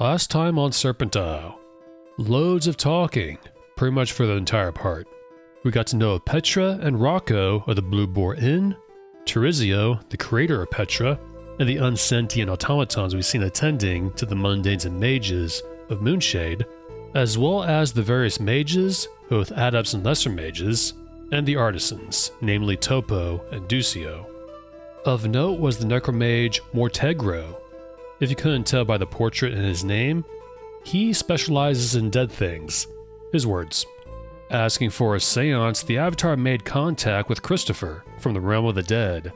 Last time on Serpent, loads of talking, pretty much for the entire part. We got to know Petra and Rocco of the Blue Boar Inn, Terizio, the creator of Petra, and the unsentient automatons we've seen attending to the mundanes and mages of Moonshade, as well as the various mages, both adepts and lesser mages, and the artisans, namely Topo and Ducio. Of note was the necromage Mortegro. If you couldn't tell by the portrait and his name, he specializes in dead things. His words. Asking for a seance, the Avatar made contact with Christopher from the realm of the dead,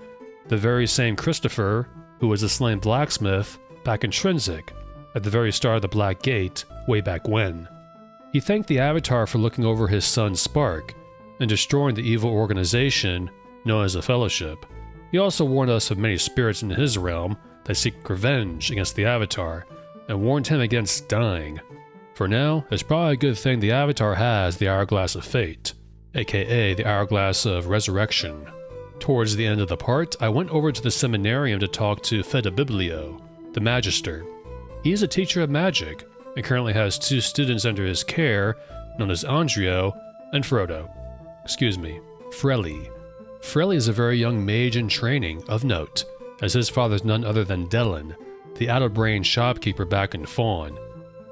the very same Christopher who was a slain blacksmith back in Trinsic, at the very start of the Black Gate, way back when. He thanked the Avatar for looking over his son Spark and destroying the evil organization known as the Fellowship. He also warned us of many spirits in his realm that seek revenge against the Avatar, and warned him against dying. For now, it's probably a good thing the Avatar has the Hourglass of Fate, aka the Hourglass of Resurrection. Towards the end of the part, I went over to the seminarium to talk to Fedabiblio, the Magister. He is a teacher of magic, and currently has 2 students under his care, known as Andrio and Frodo. Frelly. Frelly is a very young mage in training, of note, as his father is none other than Delin, the out-of-brain shopkeeper back in Fawn.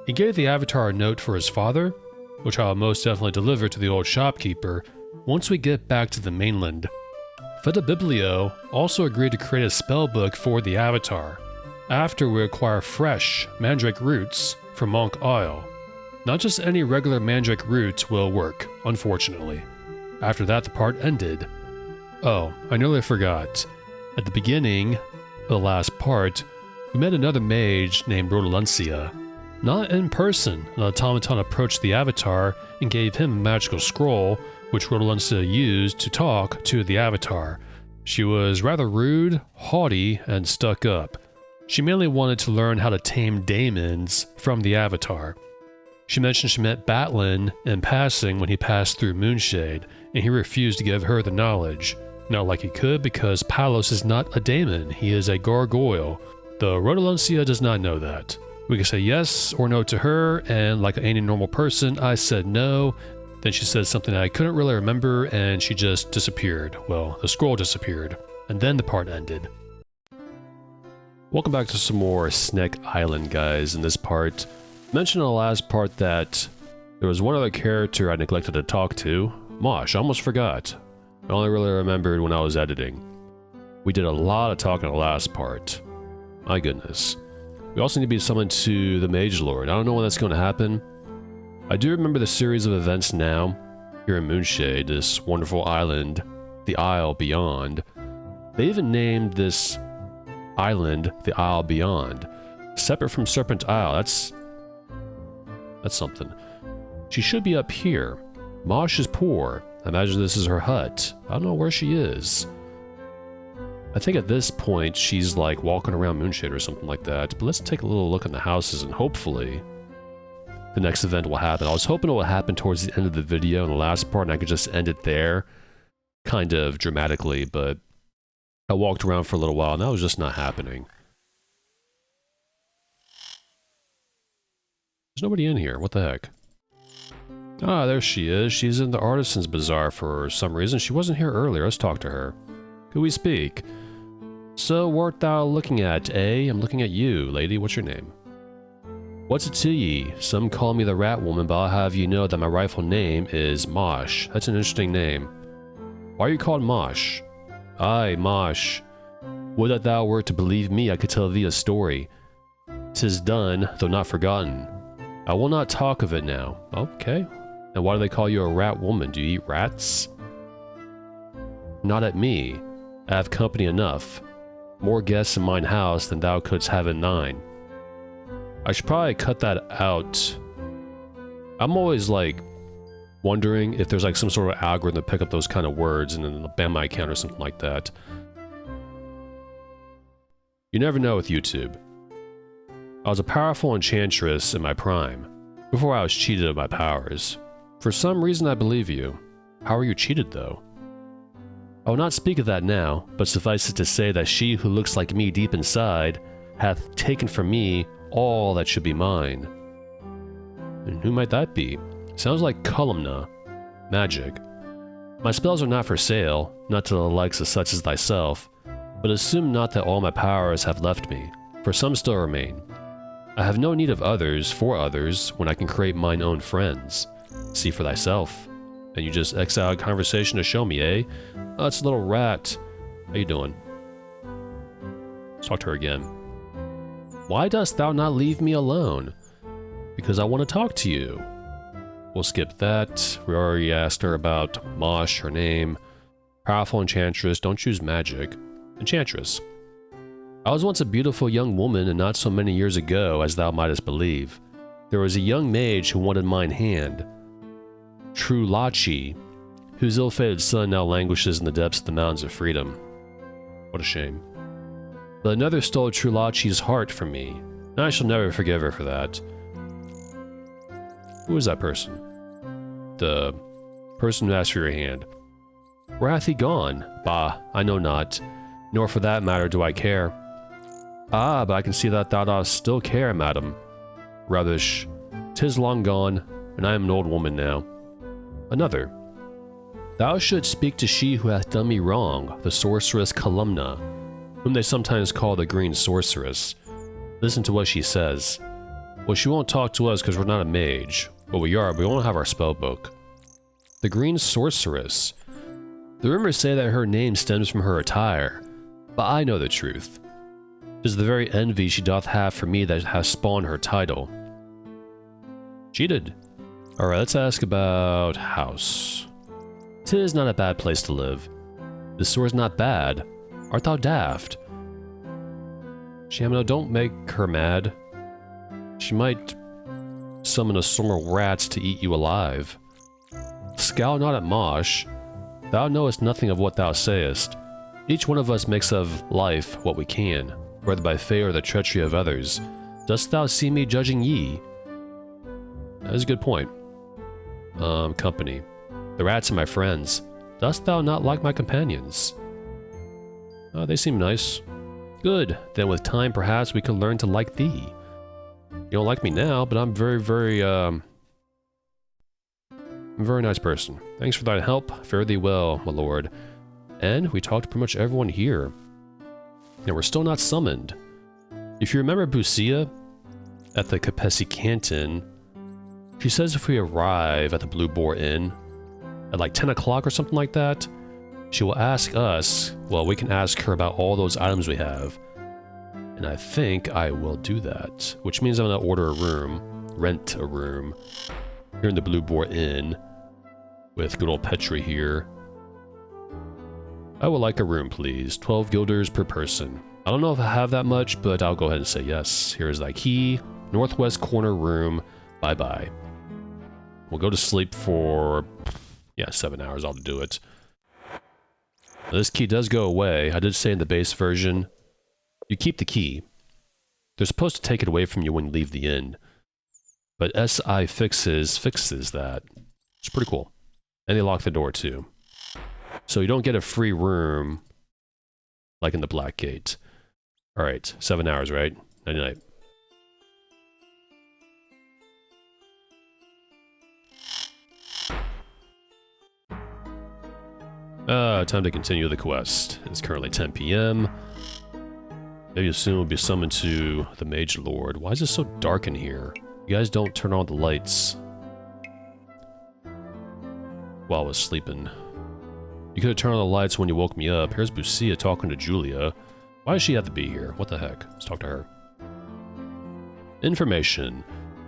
He gave the Avatar a note for his father, which I will most definitely deliver to the old shopkeeper once we get back to the mainland. Fedabiblio also agreed to create a spellbook for the Avatar, after we acquire fresh mandrake roots from Monk Isle. Not just any regular mandrake roots will work, unfortunately. After that, the part ended. Oh, I nearly forgot. At the beginning of the last part, we met another mage named Rodaluncia. Not in person, an automaton approached the Avatar and gave him a magical scroll, which Rodaluncia used to talk to the Avatar. She was rather rude, haughty, and stuck up. She mainly wanted to learn how to tame daemons from the Avatar. She mentioned she met Batlin in passing when he passed through Moonshade, and he refused to give her the knowledge. Not like he could, because Palos is not a daemon, he is a gargoyle, though Rodaluncia does not know that. We could say yes or no to her, and like any normal person, I said no. Then she said something I couldn't really remember, and she just disappeared. Well, the scroll disappeared, and then the part ended. Welcome back to some more Snake Island, guys. In this part, I mentioned in the last part that there was one other character I neglected to talk to, Mosh. I almost forgot. I only really remembered when I was editing. We did a lot of talking in the last part. My goodness. We also need to be summoned to the MageLord. I don't know when that's going to happen. I do remember the series of events now, here in Moonshade, this wonderful island, the Isle Beyond. They even named this island the Isle Beyond, separate from Serpent Isle. That's something. She should be up here. Mosh is poor. I imagine this is her hut. I don't know where she is. I think at this point she's like walking around Moonshade or something like that. But let's take a little look in the houses and hopefully the next event will happen. I was hoping it would happen towards the end of the video in the last part and I could just end it there, kind of dramatically, but I walked around for a little while and that was just not happening. There's nobody in here. What the heck? Ah, there she is. She's in the Artisan's Bazaar for some reason. She wasn't here earlier. Let's talk to her. Could we speak? So, what art thou looking at, eh? I'm looking at you, lady. What's your name? What's it to ye? Some call me the Rat Woman, but I'll have you know that my rightful name is Mosh. That's an interesting name. Why are you called Mosh? Aye, Mosh. Would that thou wert to believe me, I could tell thee a story. 'Tis done, though not forgotten. I will not talk of it now. Okay. And why do they call you a rat woman? Do you eat rats? Not at me. I have company enough. More guests in mine house than thou couldst have in thine. I should probably cut that out. I'm always like wondering if there's like some sort of algorithm to pick up those kind of words and then ban my account or something like that. You never know with YouTube. I was a powerful enchantress in my prime, before I was cheated of my powers. For some reason I believe you. How are you cheated though? I will not speak of that now, but suffice it to say that she who looks like me deep inside hath taken from me all that should be mine. And who might that be? Sounds like Columna. Magic. My spells are not for sale, not to the likes of such as thyself, but assume not that all my powers have left me, for some still remain. I have no need of others for others when I can create mine own friends. See for thyself. And you just exiled conversation to show me, eh? Oh, it's a little rat. How you doing? Let's talk to her again. Why dost thou not leave me alone? Because I want to talk to you. We'll skip that. We already asked her about Mosh, her name. Powerful enchantress, don't choose magic. Enchantress. I was once a beautiful young woman, and not so many years ago, as thou mightest believe. There was a young mage who wanted mine hand. Trulachi, whose ill-fated son now languishes in the depths of the Mountains of Freedom. What a shame. But another stole Trulachi's heart from me, and I shall never forgive her for that. Who is that person? The person who asked for your hand. Where hath he gone? Bah, I know not, nor for that matter do I care. Ah, but I can see that thou dost still care, madam. Rubbish. 'Tis long gone, and I am an old woman now. Another. Thou shouldst speak to she who hath done me wrong, the sorceress Columna, whom they sometimes call the Green Sorceress. Listen to what she says. Well, she won't talk to us because we're not a mage. Well, we are, but we won't have our spell book. The Green Sorceress. The rumors say that her name stems from her attire, but I know the truth. 'Tis the very envy she doth have for me that has spawned her title. Cheated. Alright, let's ask about house. 'Tis not a bad place to live. The store's not bad. Art thou daft? Shamino, don't make her mad. She might summon a swarm of rats to eat you alive. Scowl not at Mosh. Thou knowest nothing of what thou sayest. Each one of us makes of life what we can, whether by fate or the treachery of others. Dost thou see me judging ye? That is a good point. Company. The rats are my friends. Dost thou not like my companions? They seem nice. Good. Then with time, perhaps we can learn to like thee. You don't like me now, but I'm I'm a very nice person. Thanks for thy help. Fare thee well, my lord. And we talked to pretty much everyone here. And we're still not summoned. If you remember Busia at the Capesi Canton, she says if we arrive at the Blue Boar Inn at like 10 o'clock or something like that, she will ask us, well, we can ask her about all those items we have. And I think I will do that, which means I'm going to order a room, rent a room, here in the Blue Boar Inn, with good old Petri here. I would like a room, please. 12 guilders per person. I don't know if I have that much, but I'll go ahead and say yes. Here is thy key. Northwest corner room. Bye-bye. We'll go to sleep for, 7 hours. I'll do it. Now, this key does go away. I did say in the base version, you keep the key. They're supposed to take it away from you when you leave the inn. But SI fixes that. It's pretty cool. And they lock the door too. So you don't get a free room like in the Black Gate. Alright, 7 hours, right? Night-night. Time to continue the quest. It's currently 10 p.m. Maybe soon we'll be summoned to the MageLord. Why is it so dark in here? You guys don't turn on the lights while I was sleeping. You could have turned on the lights when you woke me up. Here's Busia talking to Julia. Why does she have to be here? What the heck? Let's talk to her. Information.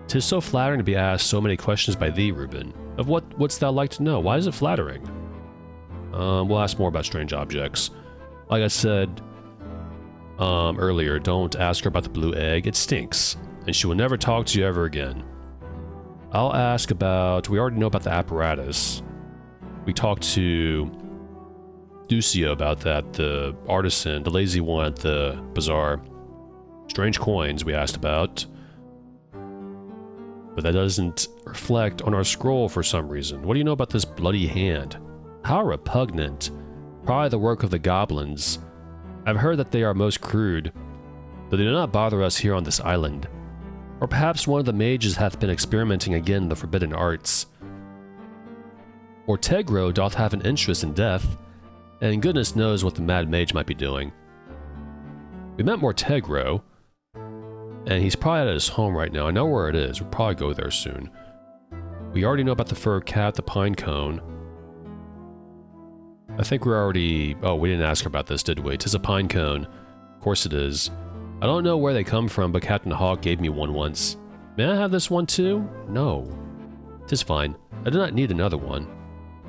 'Tis so flattering to be asked so many questions by thee, Reuben. Of what's thou like to know? Why is it flattering? We'll ask more about strange objects. Like I said earlier, don't ask her about the blue egg. It stinks. And she will never talk to you ever again. I'll ask about... We already know about the apparatus. We talked to Ducio about that, the artisan, the lazy one at the bazaar. Strange coins we asked about. But that doesn't reflect on our scroll for some reason. What do you know about this bloody hand? How repugnant. Probably the work of the goblins. I've heard that they are most crude, but they do not bother us here on this island. Or perhaps one of the mages hath been experimenting again in the forbidden arts. Or Tegro doth have an interest in death, and goodness knows what the mad mage might be doing. We met Mortegro, and he's probably at his home right now. I know where it is. We'll probably go there soon. We already know about the fur cat, the pine cone. I think we're already... Oh, we didn't ask her about this, did we? 'Tis a pine cone. Of course it is. I don't know where they come from, but Captain Hawk gave me one once. May I have this one too? No. 'Tis fine. I do not need another one.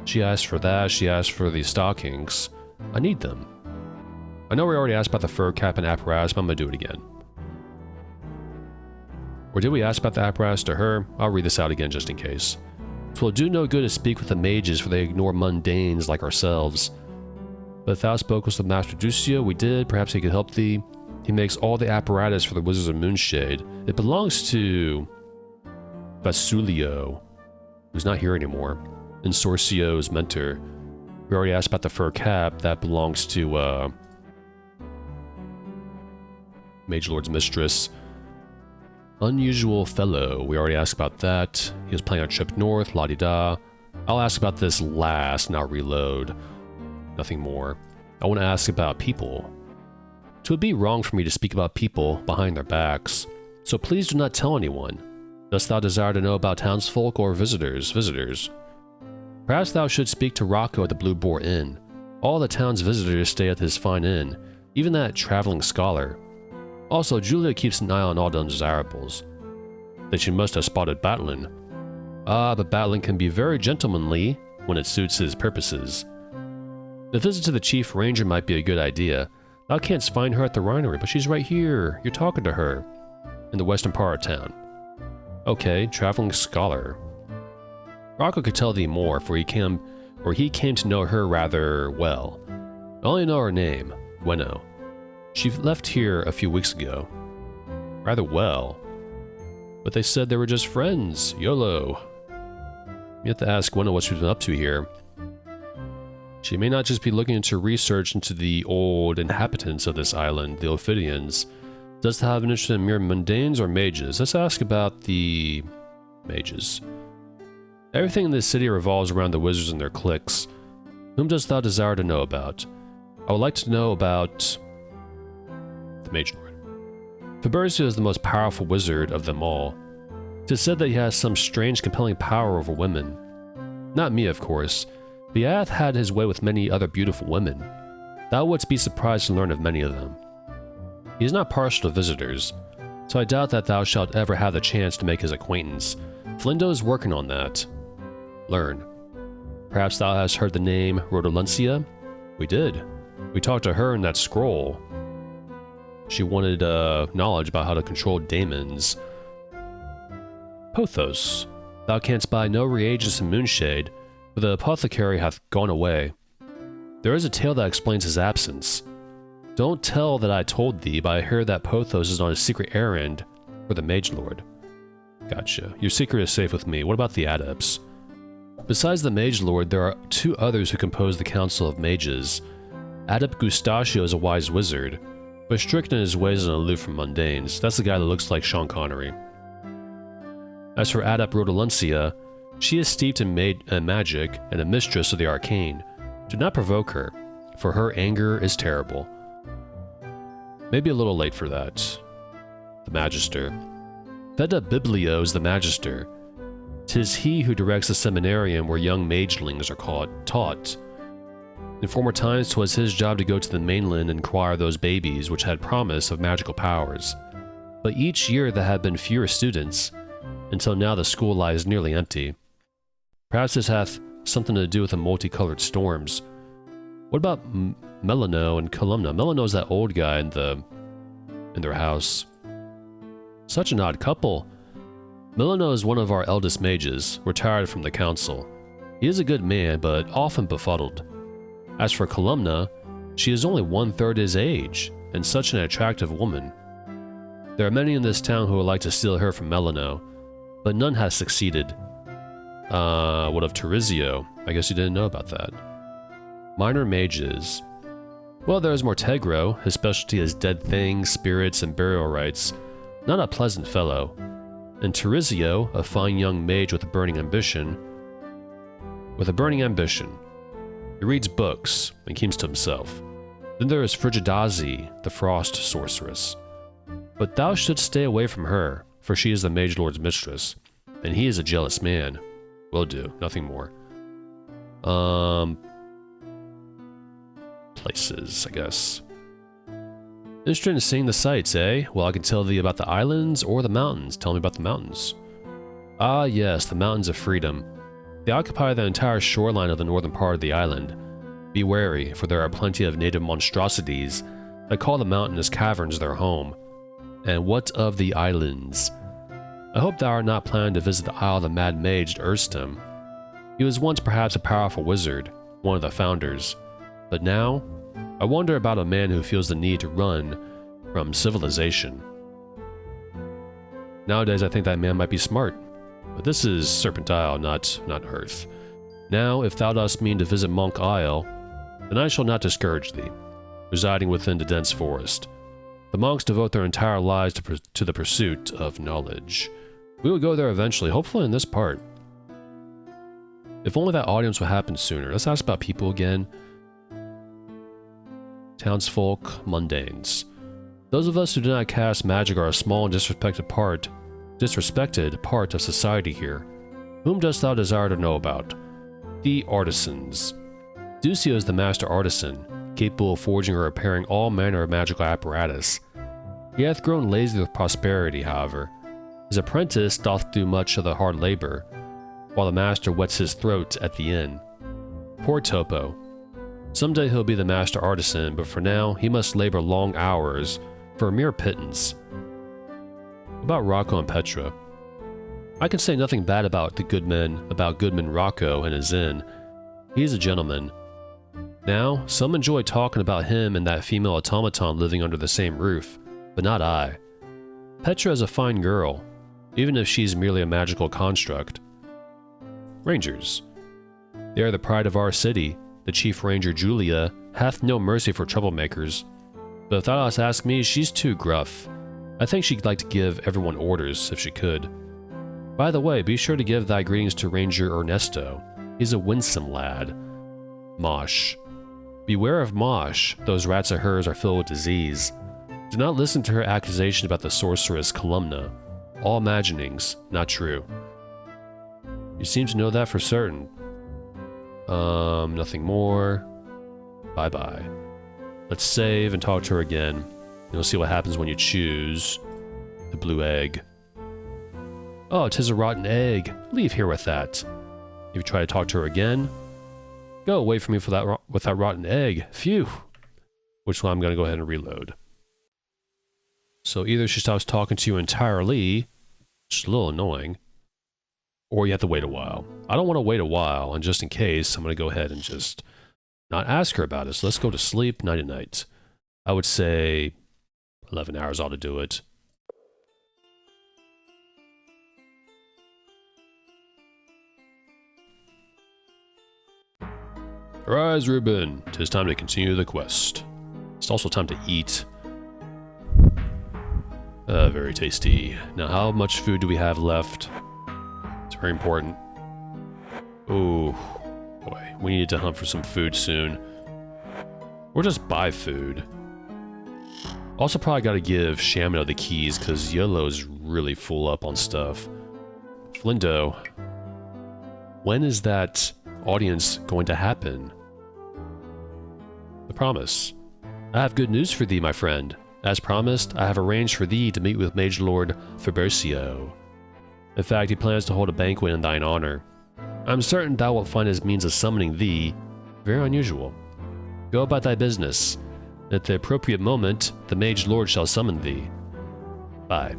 She asked for that, she asked for these stockings. I need them. I know we already asked about the fur cap and apparatus, but I'm gonna do it again. Or did we ask about the apparatus to her? I'll read this out again just in case. "'Twill do no good to speak with the mages, for they ignore mundanes like ourselves. But if thou spokest with Master Ducio, we did, perhaps he could help thee. He makes all the apparatus for the Wizards of Moonshade. It belongs to... Basulio, who's not here anymore, and Sorcio's mentor. We already asked about the fur cap, that belongs to, MageLord's mistress. Unusual fellow, we already asked about that. He was planning a trip north, la-di-da. I'll ask about this last, and I'll reload. Nothing more. I want to ask about people. 'Twould be wrong for me to speak about people behind their backs, so please do not tell anyone. Dost thou desire to know about townsfolk or visitors? Perhaps thou shouldst speak to Rocco at the Blue Boar Inn. All the town's visitors stay at his fine inn, even that traveling scholar. Also, Julia keeps an eye on all the undesirables. That she must have spotted Batlin. Ah, but Batlin can be very gentlemanly when it suits his purposes. The visit to the Chief Ranger might be a good idea. Thou canst find her at the Rhinery, but she's right here. You're talking to her. In the western part of town. Okay, traveling scholar. Rocco could tell thee more, for he came to know her rather well. I only know her name, Gwenno. She left here a few weeks ago. Rather well. But they said they were just friends. YOLO. You have to ask Gwenno what she's been up to here. She may not just be looking into research into the old inhabitants of this island, the Ophidians. Does it have an interest in mere mundanes or mages? Let's ask about the mages. Everything in this city revolves around the wizards and their cliques. Whom dost thou desire to know about? I would like to know about the MageLord. Fabercio is the most powerful wizard of them all. It is said that he has some strange compelling power over women. Not me, of course. But he hath had his way with many other beautiful women. Thou wouldst be surprised to learn of many of them. He is not partial to visitors, so I doubt that thou shalt ever have the chance to make his acquaintance. Flindo is working on that. Learn. Perhaps thou hast heard the name Rodolencia? We did. We talked to her in that scroll. She wanted knowledge about how to control daemons. Pothos. Thou canst buy no reagents in Moonshade, for the apothecary hath gone away. There is a tale that explains his absence. Don't tell that I told thee, but I heard that Pothos is on a secret errand for the MageLord. Gotcha. Your secret is safe with me. What about the adepts? Besides the MageLord, there are two others who compose the Council of Mages. Adept Gustachio is a wise wizard, but strict in his ways and aloof from mundanes. That's the guy that looks like Sean Connery. As for Adept Rodolencia, she is steeped in magic and a mistress of the arcane. Do not provoke her, for her anger is terrible. Maybe a little late for that. The Magister. Veda Biblio is the Magister. 'Tis he who directs the seminarium where young magelings are taught. In former times 'twas his job to go to the mainland and acquire those babies which had promise of magical powers. But each year there have been fewer students, until now the school lies nearly empty. Perhaps this hath something to do with the multicolored storms. What about Melano and Columna? Melano is that old guy in their house. Such an odd couple. Melano is one of our eldest mages, retired from the council. He is a good man, but often befuddled. As for Columna, she is only 1/3 his age, and such an attractive woman. There are many in this town who would like to steal her from Melano, but none has succeeded. What of Terizio? I guess you didn't know about that. Minor mages. Well, there's Mortegro. His specialty is dead things, spirits, and burial rites. Not a pleasant fellow. and Terizio, a fine young mage with a burning ambition. He reads books and keeps to himself. Then there is Frigidazi, the frost sorceress. But thou shouldst stay away from her, for she is the mage lord's mistress, and he is a jealous man. Will do, nothing more. Places, I guess. Interested in seeing the sights, eh? Well, I can tell thee about the islands or the mountains. Tell me about the mountains. Ah, yes, the mountains of freedom. They occupy the entire shoreline of the northern part of the island. Be wary, for there are plenty of native monstrosities that call the mountainous caverns their home. And what of the islands? I hope thou art not planning to visit the Isle of the Mad Mage Erstem. He was once perhaps a powerful wizard, one of the founders. But now, I wonder about a man who feels the need to run from civilization. Nowadays I think that man might be smart. But this is Serpent Isle, not Earth. Now, if thou dost mean to visit Monk Isle, then I shall not discourage thee, residing within the dense forest. The monks devote their entire lives to the pursuit of knowledge. We will go there eventually, hopefully in this part. If only that audience would happen sooner. Let's ask about people again. Townsfolk, mundanes. Those of us who do not cast magic are a small and disrespected part of society here. Whom dost thou desire to know about? The artisans. Ducio is the master artisan, capable of forging or repairing all manner of magical apparatus. He hath grown lazy with prosperity, however. His apprentice doth do much of the hard labor, while the master wets his throat at the inn. Poor Topo. Someday he'll be the master artisan, but for now, he must labor long hours for a mere pittance. About Rocco and Petra. I can say nothing bad about Goodman Rocco and his inn. He is a gentleman. Now, some enjoy talking about him and that female automaton living under the same roof, but not I. Petra is a fine girl, even if she's merely a magical construct. Rangers. They are the pride of our city. The chief ranger, Julia, hath no mercy for troublemakers. But if thou dost ask me, she's too gruff. I think she'd like to give everyone orders, if she could. By the way, be sure to give thy greetings to Ranger Ernesto. He's a winsome lad. Mosh. Beware of Mosh. Those rats of hers are filled with disease. Do not listen to her accusation about the sorceress Columna. All imaginings, not true. You seem to know that for certain. Nothing more. Bye-bye. Let's save and talk to her again. You'll see what happens when you choose the blue egg. Oh, 'tis a rotten egg. Leave here with that. If you try to talk to her again, go away from me with that rotten egg. Phew. Which one I'm going to go ahead and reload. So either she stops talking to you entirely, which is a little annoying, or you have to wait a while. I don't want to wait a while, and just in case, I'm going to go ahead and just not ask her about it. So let's go to sleep, night-night. I would say 11 hours ought to do it. Arise, Reuben. 'Tis time to continue the quest. It's also time to eat. Very tasty. Now, how much food do we have left? It's very important. Oh, boy. We need to hunt for some food soon. Or just buy food. Also probably gotta give Shamino the keys, because YOLO's really full up on stuff. Flindo. When is that audience going to happen? The promise. I have good news for thee, my friend. As promised, I have arranged for thee to meet with MageLord Fabricio. In fact, he plans to hold a banquet in thine honor. I am certain thou wilt find his means of summoning thee very unusual. Go about thy business. At the appropriate moment, the Mage Lord shall summon thee. Bye.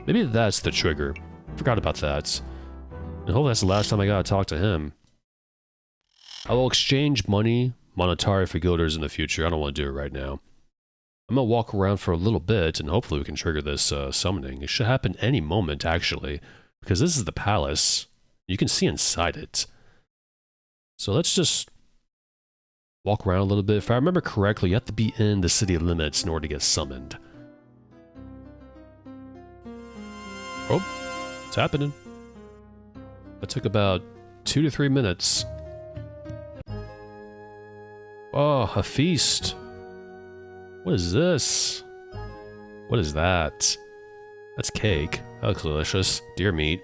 Maybe that's the trigger. Forgot about that. And hopefully that's the last time I gotta talk to him. I will exchange money, monetary for guilders in the future. I don't want to do it right now. I'm gonna walk around for a little bit and hopefully we can trigger this summoning. It should happen any moment, actually, because this is the palace. You can see inside it. So let's just walk around a little bit. If I remember correctly, you have to be in the city limits in order to get summoned. Oh, It's happening. That took about 2 to 3 minutes. Oh, a feast. What is this? What is that? That's cake. That looks delicious. Deer meat.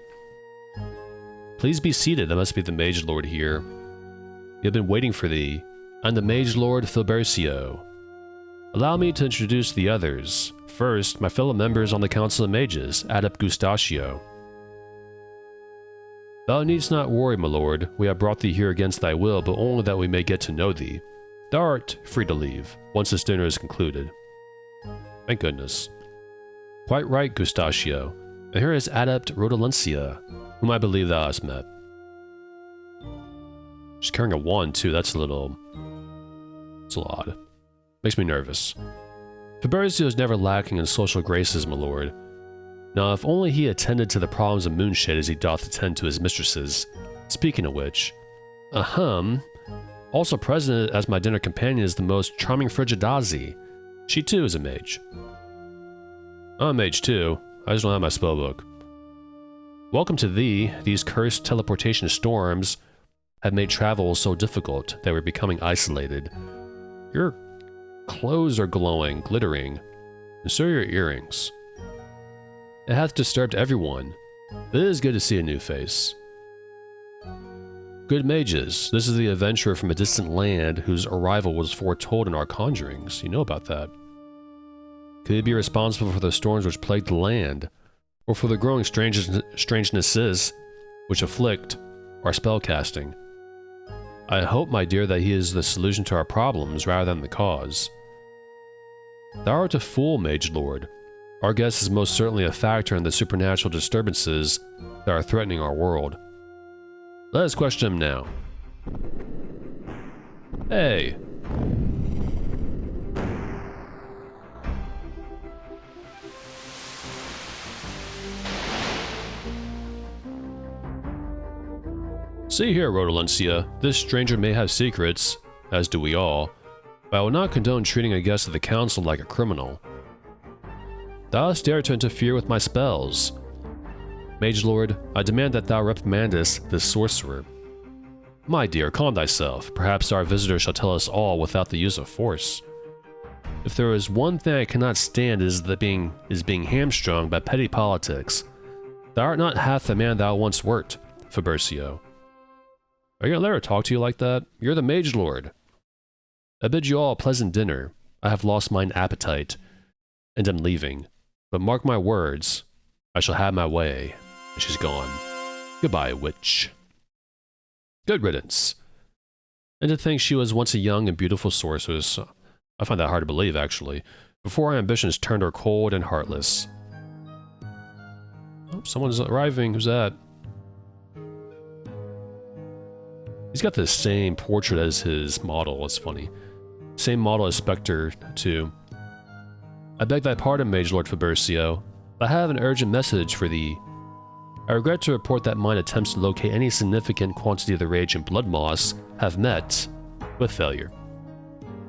Please be seated. That must be the MageLord here. We have been waiting for thee. I'm the MageLord Filbercio. Allow me to introduce the others. First, my fellow members on the Council of Mages, Adept Gustachio. Thou needst not worry, my lord. We have brought thee here against thy will, but only that we may get to know thee. Thou art free to leave, once this dinner is concluded. Thank goodness. Quite right, Gustachio. And here is Adept Rodolencia, whom I believe thou hast met. She's carrying a wand, too. That's a little... it's a little odd. Makes me nervous. Fabricio is never lacking in social graces, my lord. Now, if only he attended to the problems of Moonshade as he doth attend to his mistresses. Speaking of which... Also present as my dinner companion is the most charming Frigidazi. She too is a mage. I'm a mage too. I just don't have my spellbook. Welcome to thee. These cursed teleportation storms have made travel so difficult that we're becoming isolated. Your clothes are glowing, glittering, and so are your earrings. It hath disturbed everyone, but it is good to see a new face. Good mages, this is the adventurer from a distant land whose arrival was foretold in our conjurings. You know about that. Could he be responsible for the storms which plague the land, or for the growing strangenesses which afflict our spellcasting? I hope, my dear, that he is the solution to our problems rather than the cause. Thou art a fool, MageLord. Our guest is most certainly a factor in the supernatural disturbances that are threatening our world. Let us question him now. Hey! See here, Rodolencia, this stranger may have secrets, as do we all, but I will not condone treating a guest of the council like a criminal. Thou hast dared to interfere with my spells. MageLord, I demand that thou reprimandest this sorcerer. My dear, calm thyself. Perhaps our visitor shall tell us all without the use of force. If there is one thing I cannot stand, it is being hamstrung by petty politics. Thou art not half the man thou once wert, Fabricio. Are you gonna let her talk to you like that? You're the MageLord. I bid you all a pleasant dinner. I have lost mine appetite, and am leaving. But mark my words, I shall have my way. And she's gone. Goodbye, witch. Good riddance. And to think she was once a young and beautiful sorceress. I find that hard to believe, actually. Before our ambitions turned her cold and heartless. Oh, someone's arriving. Who's that? He's got the same portrait as his model. It's funny. Same model as Spectre, too. I beg thy pardon, MageLord Fabricio, but I have an urgent message for thee. I regret to report that mine attempts to locate any significant quantity of the reagent blood moss have met with failure.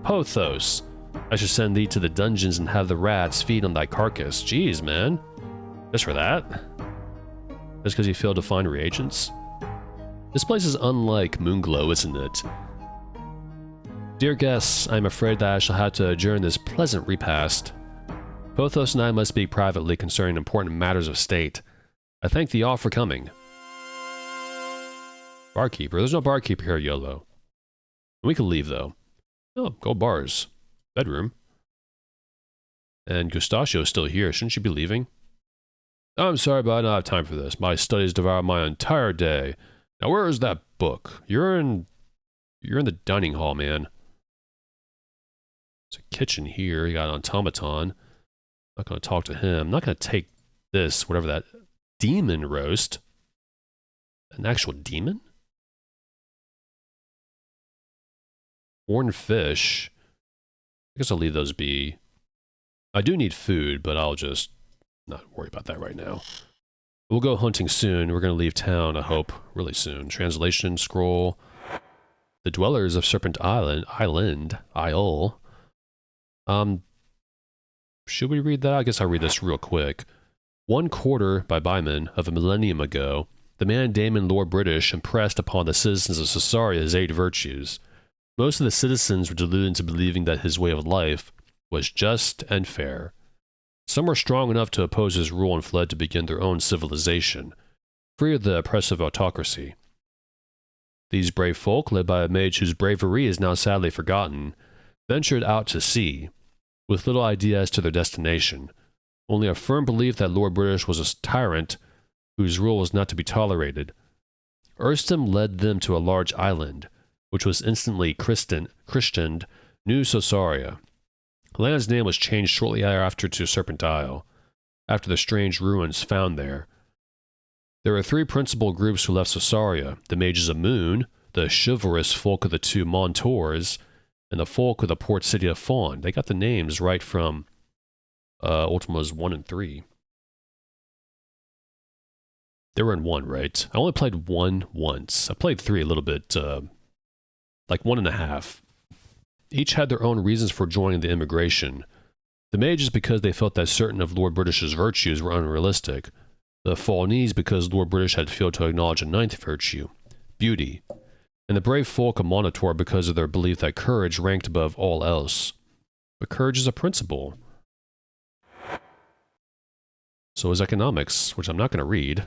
Pothos, I should send thee to the dungeons and have the rats feed on thy carcass. Jeez, man. Just for that? Just because you failed to find reagents? This place is unlike Moonglow, isn't it? Dear guests, I am afraid that I shall have to adjourn this pleasant repast. Pothos and I must speak privately concerning important matters of state. I thank thee all for coming. Barkeeper. There's no barkeeper here, YOLO. We can leave, though. Oh, go bars. Bedroom. And Gustachio's still here. Shouldn't she be leaving? I'm sorry, but I don't have time for this. My studies devour my entire day. Now, where is that book? You're in the dining hall, man. There's a kitchen here. You got an automaton. Not going to talk to him. Not going to take this, whatever that demon roast. An actual demon? Horned fish. I guess I'll leave those be. I do need food, but I'll just not worry about that right now. We'll go hunting soon. We're going to leave town, I hope, really soon. Translation, scroll. The dwellers of Serpent Isle. Should we read that? I guess I'll read this real quick. 1/4 by Byman of a millennium ago, the man Damon Lord British impressed upon the citizens of Caesarea his 8 virtues. Most of the citizens were deluded into believing that his way of life was just and fair. Some were strong enough to oppose his rule and fled to begin their own civilization, free of the oppressive autocracy. These brave folk, led by a mage whose bravery is now sadly forgotten, ventured out to sea, with little idea as to their destination, only a firm belief that Lord British was a tyrant whose rule was not to be tolerated. Erstem led them to a large island, which was instantly christened New Caesarea. The land's name was changed shortly thereafter to Serpent Isle, after the strange ruins found there. There were 3 principal groups who left Caesarea: the Mages of Moon, the chivalrous folk of the 2 Montours, and the folk of the port city of Fawn. They got the names right from Ultima's 1 and 3. They were in 1, right? I only played 1 once. I played 3 a little bit, like 1.5. Each had their own reasons for joining the immigration. The Mages because they felt that certain of Lord British's virtues were unrealistic. The Fawnese because Lord British had failed to acknowledge a 9th virtue, beauty. And the brave folk of Monitor because of their belief that courage ranked above all else. But courage is a principle. So is economics, which I'm not going to read.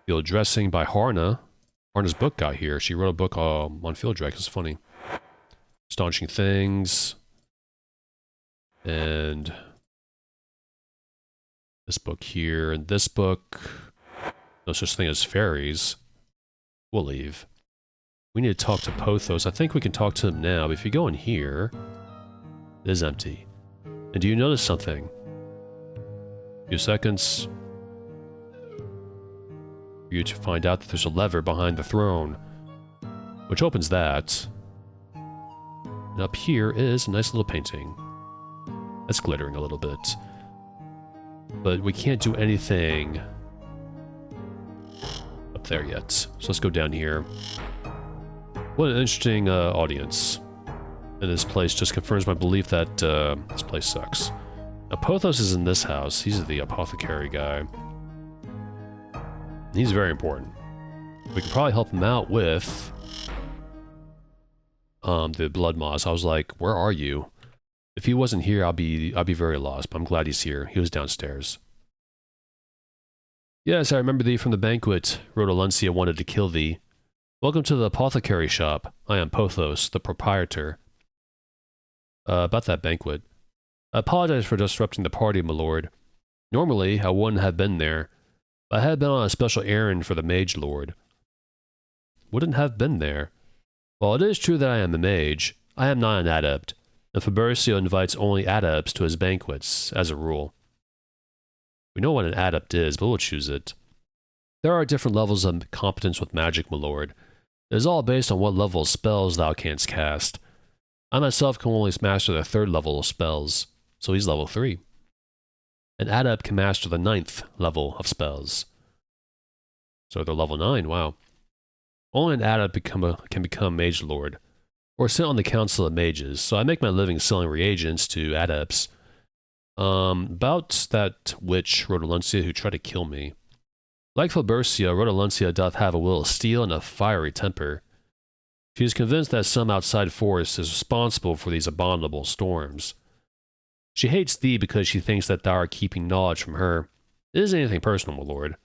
Field dressing by Harna. Harna's book got here. She wrote a book on field dress. It's funny. Staunching things. And this book here. And this book. No such thing as fairies. We'll leave. We need to talk to Pothos. I think we can talk to him now. But if you go in here, it is empty. And do you notice something? A few seconds. For you to find out that there's a lever behind the throne, which opens that. And up here is a nice little painting. That's glittering a little bit. But we can't do anything up there yet. So let's go down here. What an interesting audience. And this place just confirms my belief that this place sucks. Now, Pothos is in this house. He's the apothecary guy. He's very important. We could probably help him out with the blood moss. I was like, where are you? If he wasn't here, I'll be very lost, but I'm glad he's here. He was downstairs. Yes, I remember thee from the banquet. Rhodolencia wanted to kill thee. Welcome to the apothecary shop. I am Pothos, the proprietor. About that banquet. I apologize for disrupting the party, my lord. Normally, I wouldn't have been there, but I had been on a special errand for the MageLord. Wouldn't have been there. While it is true that I am a mage, I am not an adept, and Fabricio invites only adepts to his banquets, as a rule. We know what an adept is, but we'll choose it. There are different levels of competence with magic, my lord. It is all based on what level of spells thou canst cast. I myself can only master the 3rd level of spells, so he's level 3. An adept can master the 9th level of spells. So they're level 9, wow. Only an adept can become MageLord, or sit on the Council of Mages, so I make my living selling reagents to adepts. About that witch, Rhodolencia, who tried to kill me. Like Fabricio, Rhodolencia doth have a will of steel and a fiery temper. She is convinced that some outside force is responsible for these abominable storms. She hates thee because she thinks that thou art keeping knowledge from her. It isn't anything personal, my lord.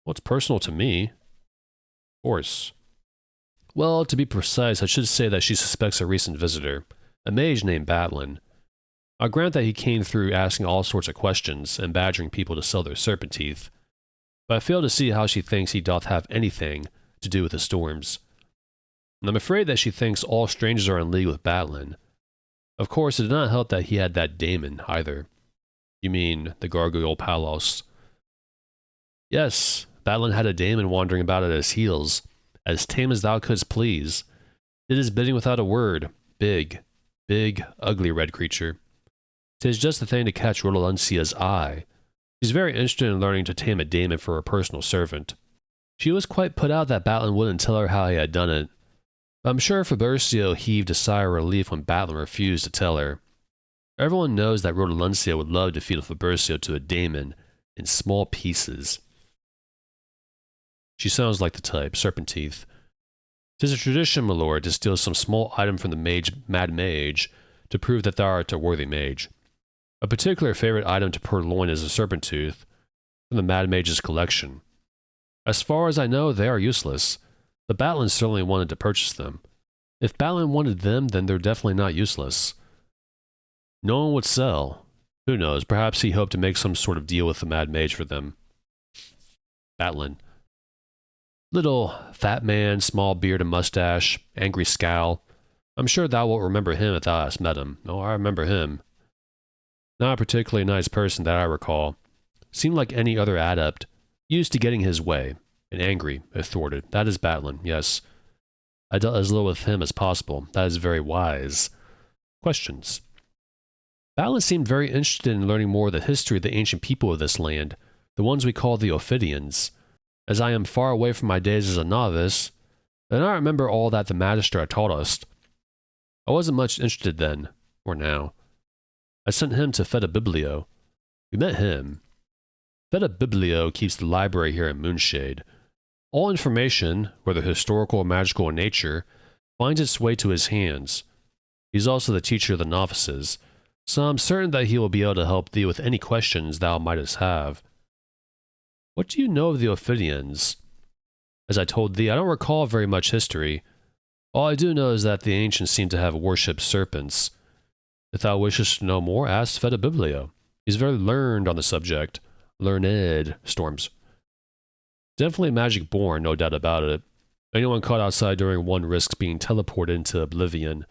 What's personal to me? Of course. Well, to be precise, I should say that she suspects a recent visitor, a mage named Batlin. I'll grant that he came through asking all sorts of questions and badgering people to sell their serpent teeth, but I fail to see how she thinks he doth have anything to do with the storms. And I'm afraid that she thinks all strangers are in league with Batlin. Of course, it did not help that he had that daemon, either. You mean the Gargoyle Palos? Yes, Batlin had a daemon wandering about at his heels, as tame as thou couldst please. Did his bidding without a word. Big, ugly red creature. 'Tis just the thing to catch Rhodolencia's eye. She's very interested in learning to tame a daemon for her personal servant. She was quite put out that Batlin wouldn't tell her how he had done it. But I'm sure Fabricio heaved a sigh of relief when Batlin refused to tell her. Everyone knows that Rodolencia would love to feed Fabricio to a daemon in small pieces. She sounds like the type, Serpent teeth. 'Tis a tradition, my lord, to steal some small item from the mad mage to prove that thou art a worthy mage. A particular favorite item to purloin is a serpent tooth from the mad mage's collection. As far as I know, they are useless, but Batlin certainly wanted to purchase them. If Batlin wanted them, then they're definitely not useless. No one would sell. Who knows, perhaps he hoped to make some sort of deal with the mad mage for them. Batlin. Little, fat man, small beard and mustache, angry scowl. I'm sure thou wilt remember him if thou hast met him. Oh, I remember him. Not a particularly nice person that I recall. Seemed like any other adept, used to getting his way, and angry if thwarted. That is Batlin, yes. I dealt as little with him as possible. That is very wise. Questions. Batlin seemed very interested in learning more of the history of the ancient people of this land, the ones we call the Ophidians. As I am far away from my days as a novice, and I remember all that the Magister had taught us. I wasn't much interested then, or now. I sent him to Feta Biblio. We met him. Feta Biblio keeps the library here in Moonshade. All information, whether historical or magical in nature, finds its way to his hands. He's also the teacher of the novices, so I'm certain that he will be able to help thee with any questions thou mightest have. What do you know of the Ophidians? As I told thee, I don't recall very much history. All I do know is that the ancients seem to have worshipped serpents. If thou wishest to know more, ask Feta Biblio. He's very learned on the subject. Learned, Storms. Definitely magic born, no doubt about it. Anyone caught outside during one risks being teleported into oblivion.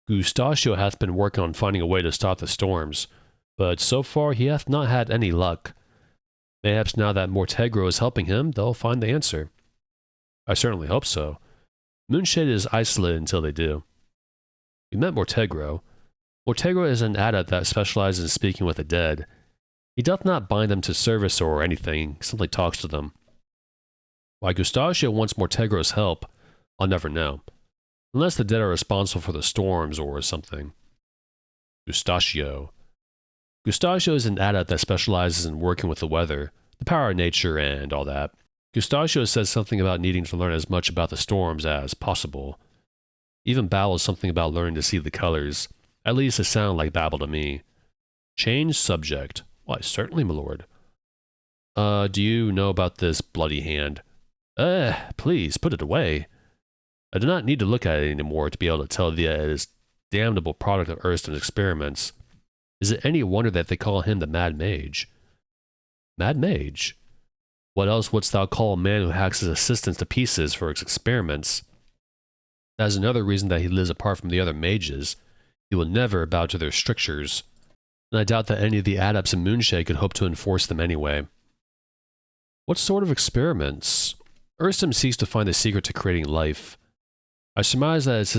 Gustachio hath been working on finding a way to stop the storms, but so far he hath not had any luck. Mayhaps now that Mortegro is helping him, they'll find the answer. I certainly hope so. Moonshade is isolated until they do. We met Mortegro. Mortegro is an adept that specializes in speaking with the dead. He doth not bind them to service or anything, simply talks to them. Why Gustachio wants Mortegro's help, I'll never know. Unless the dead are responsible for the storms or something. Gustachio. Gustachio is an adept that specializes in working with the weather, the power of nature, and all that. Gustachio says something about needing to learn as much about the storms as possible. Even babbles something about learning to see the colors. At least it sounded like babble to me. Change subject. Why, certainly, my lord. Do you know about this bloody hand? Please, put it away. I do not need to look at it anymore to be able to tell thee that it is a damnable product of Erston's experiments. Is it any wonder that they call him the Mad Mage? Mad Mage? What else wouldst thou call a man who hacks his assistants to pieces for his experiments? That is another reason that he lives apart from the other mages. He will never bow to their strictures, and I doubt that any of the adepts in Moonshade could hope to enforce them anyway. What sort of experiments? Erston seeks to find the secret to creating life. I surmise that it's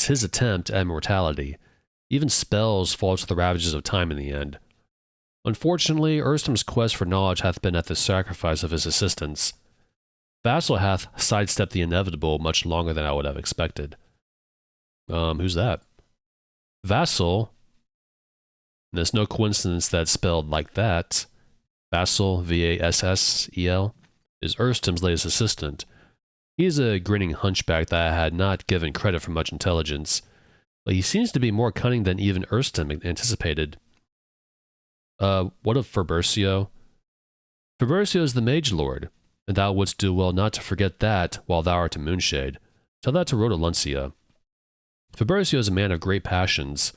his attempt at immortality. Even spells fall to the ravages of time in the end. Unfortunately, Erston's quest for knowledge hath been at the sacrifice of his assistants. Vassal hath sidestepped the inevitable much longer than I would have expected. Who's that? Vassal? And it's no coincidence that it's spelled like that. Vassal, V-A-S-S-E-L, is Erston's latest assistant. He is a grinning hunchback that I had not given credit for much intelligence, but he seems to be more cunning than even Erston anticipated. What of Fabricio? Fabricio is the MageLord, and thou wouldst do well not to forget that while thou art in Moonshade. Tell that to Rodolencia. Fabricio is a man of great passions.